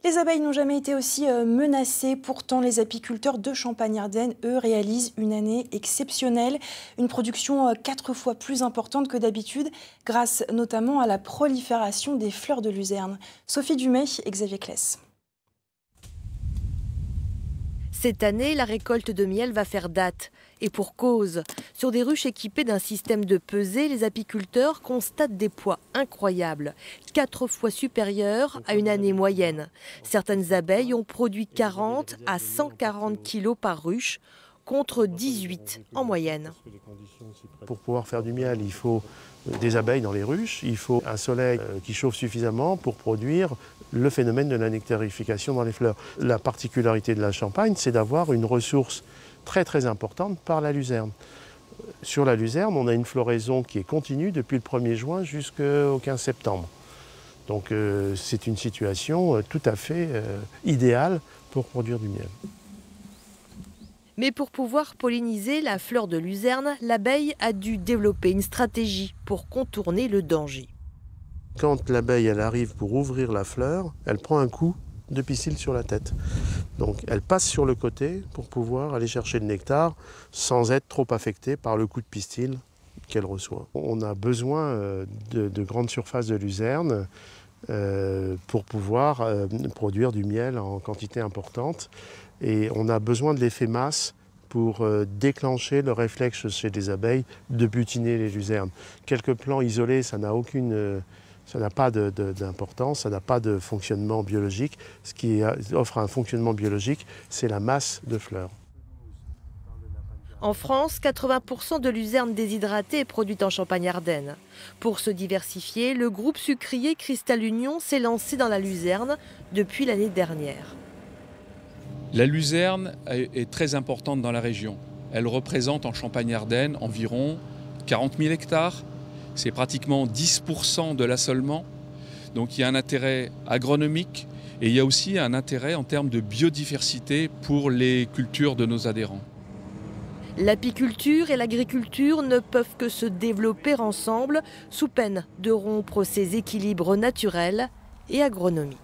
Les abeilles n'ont jamais été aussi menacées. Pourtant, les apiculteurs de Champagne-Ardenne, eux, réalisent une année exceptionnelle. Une production 4 fois plus importante que d'habitude, grâce notamment à la prolifération des fleurs de luzerne. Sophie Dumay et Xavier Kless. Cette année, la récolte de miel va faire date. Et pour cause, sur des ruches équipées d'un système de pesée, les apiculteurs constatent des poids incroyables, 4 fois supérieurs à une année moyenne. Certaines abeilles ont produit 40 à 140 kilos par ruche, contre 18 en moyenne. Pour pouvoir faire du miel, il faut des abeilles dans les ruches, il faut un soleil qui chauffe suffisamment pour produire le phénomène de la nectarification dans les fleurs. La particularité de la Champagne, c'est d'avoir une ressource très importante par la luzerne. Sur la luzerne, on a une floraison qui est continue depuis le 1er juin jusqu'au 15 septembre. Donc c'est une situation tout à fait idéale pour produire du miel. Mais pour pouvoir polliniser la fleur de luzerne, l'abeille a dû développer une stratégie pour contourner le danger. Quand l'abeille arrive pour ouvrir la fleur, elle prend un coup de pistil sur la tête. Donc elle passe sur le côté pour pouvoir aller chercher le nectar sans être trop affectée par le coup de pistil qu'elle reçoit. On a besoin de grandes surfaces de luzerne pour pouvoir produire du miel en quantité importante. Et on a besoin de l'effet masse pour déclencher le réflexe chez les abeilles de butiner les luzernes. Quelques plants isolés, ça n'a pas d'importance, ça n'a pas de fonctionnement biologique. Ce qui offre un fonctionnement biologique, c'est la masse de fleurs. En France, 80% de luzerne déshydratée est produite en Champagne-Ardenne. Pour se diversifier, le groupe sucrier Cristal Union s'est lancé dans la luzerne depuis l'année dernière. La luzerne est très importante dans la région. Elle représente en Champagne-Ardenne environ 40 000 hectares. C'est pratiquement 10% de l'assolement. Donc il y a un intérêt agronomique et il y a aussi un intérêt en termes de biodiversité pour les cultures de nos adhérents. L'apiculture et l'agriculture ne peuvent que se développer ensemble sous peine de rompre ces équilibres naturels et agronomiques.